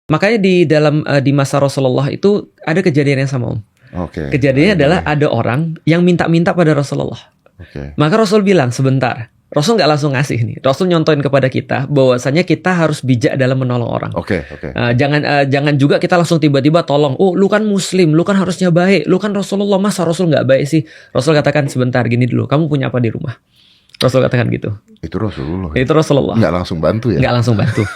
Makanya di masa Rasulullah itu ada kejadian yang sama, Om. Oke. Kejadiannya adalah ada orang yang minta-minta pada Rasulullah. Oke. Maka Rasul bilang, sebentar. Rasul nggak langsung ngasih nih. Rasul nyontoin kepada kita bahwasanya kita harus bijak dalam menolong orang. Oke. Jangan juga kita langsung tiba-tiba tolong. Oh, lu kan Muslim, lu kan harusnya baik. Lu kan Rasulullah, masa Rasul nggak baik sih? Rasul katakan, sebentar, gini dulu. Kamu punya apa di rumah? Rasul katakan gitu. Itu Rasulullah. Itu Rasulullah. Nggak langsung bantu ya? Nggak langsung bantu.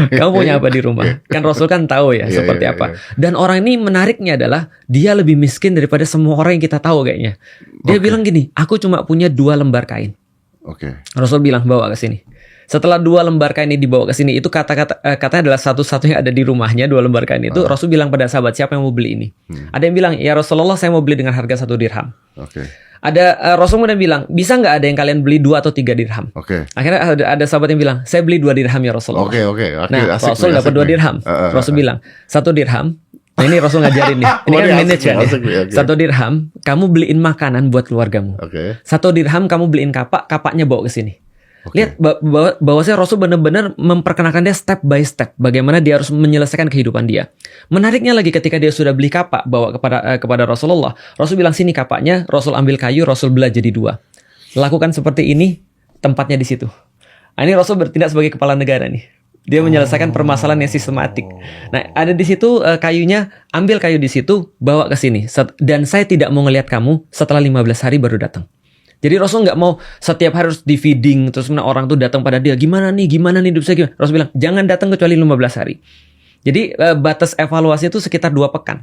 Kamu punya apa di rumah? Kan Rasul kan tahu ya seperti apa. Dan orang ini menariknya adalah dia lebih miskin daripada semua orang yang kita tahu kayaknya. Dia bilang gini, aku cuma punya 2 lembar kain. Oke. Rasul bilang, bawa ke sini. Setelah 2 lembar kain ini dibawa ke sini, itu katanya adalah satu-satunya ada di rumahnya 2 lembar kain itu. Rasul bilang pada sahabat, siapa yang mau beli ini? Ada yang bilang, ya Rasulullah, saya mau beli dengan harga 1 dirham. Oke. Ada Rasul kemudian bilang, bisa nggak ada yang kalian beli 2 atau 3 dirham? Oke. Akhirnya ada sahabat yang bilang, saya beli 2 dirham ya Rasulullah. Oke. Nah, Rasul dapat 2 dirham. Rasul bilang, 1 dirham. Nah, ini Rasul ngajarin nih. Ini kan manage ya. 1 dirham, kamu beliin makanan buat keluargamu. Oke. 1 dirham kamu beliin kapaknya bawa ke sini. Oke. Lihat bahwasanya Rasul benar-benar memperkenalkan dia step by step bagaimana dia harus menyelesaikan kehidupan dia. Menariknya lagi ketika dia sudah beli kapak bawa kepada Rasulullah, Rasul bilang, sini kapaknya. Rasul ambil kayu, Rasul belah jadi 2. Lakukan seperti ini, tempatnya di situ. Nah, ini Rasul bertindak sebagai kepala negara nih. Dia menyelesaikan permasalahan yang sistematik. Nah, ada di situ kayunya, ambil kayu di situ, bawa ke sini. Dan saya tidak mau ngelihat kamu setelah 15 hari baru datang. Jadi Rasul nggak mau setiap hari harus di feeding, terus orang tuh datang pada dia, gimana nih hidup saya gimana? Rasul bilang, jangan datang kecuali 15 hari. Jadi batas evaluasi itu sekitar 2 pekan.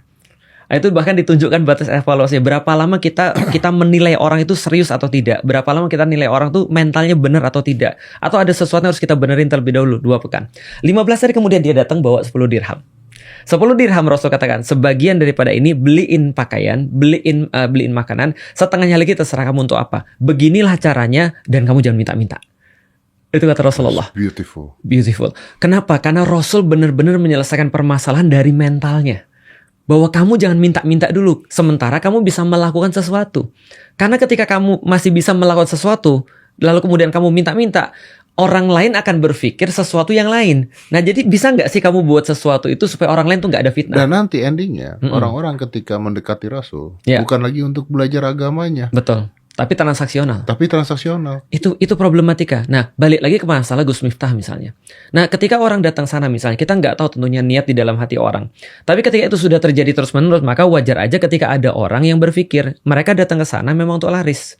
Nah, itu bahkan ditunjukkan batas evaluasinya. Berapa lama kita menilai orang itu serius atau tidak. Berapa lama kita nilai orang tuh mentalnya benar atau tidak. Atau ada sesuatu yang harus kita benerin terlebih dahulu, 2 pekan. 15 hari kemudian dia datang bawa 10 dirham. 10 dirham Rasul katakan, sebagian daripada ini beliin pakaian, beliin makanan, setengahnya lagi terserah kamu untuk apa. Beginilah caranya dan kamu jangan minta-minta. Itu kata Rasulullah. Beautiful. Kenapa? Karena Rasul benar-benar menyelesaikan permasalahan dari mentalnya. Bahwa kamu jangan minta-minta dulu, sementara kamu bisa melakukan sesuatu. Karena ketika kamu masih bisa melakukan sesuatu, lalu kemudian kamu minta-minta, orang lain akan berpikir sesuatu yang lain. Nah, jadi bisa nggak sih kamu buat sesuatu itu supaya orang lain tuh nggak ada fitnah? Dan nanti endingnya, orang-orang ketika mendekati Rasul, bukan lagi untuk belajar agamanya. Betul. Tapi transaksional. Itu problematika. Nah, balik lagi ke masalah Gus Miftah misalnya. Nah, ketika orang datang sana misalnya, kita nggak tahu tentunya niat di dalam hati orang. Tapi ketika itu sudah terjadi terus-menerus, maka wajar aja ketika ada orang yang berpikir mereka datang ke sana memang untuk laris.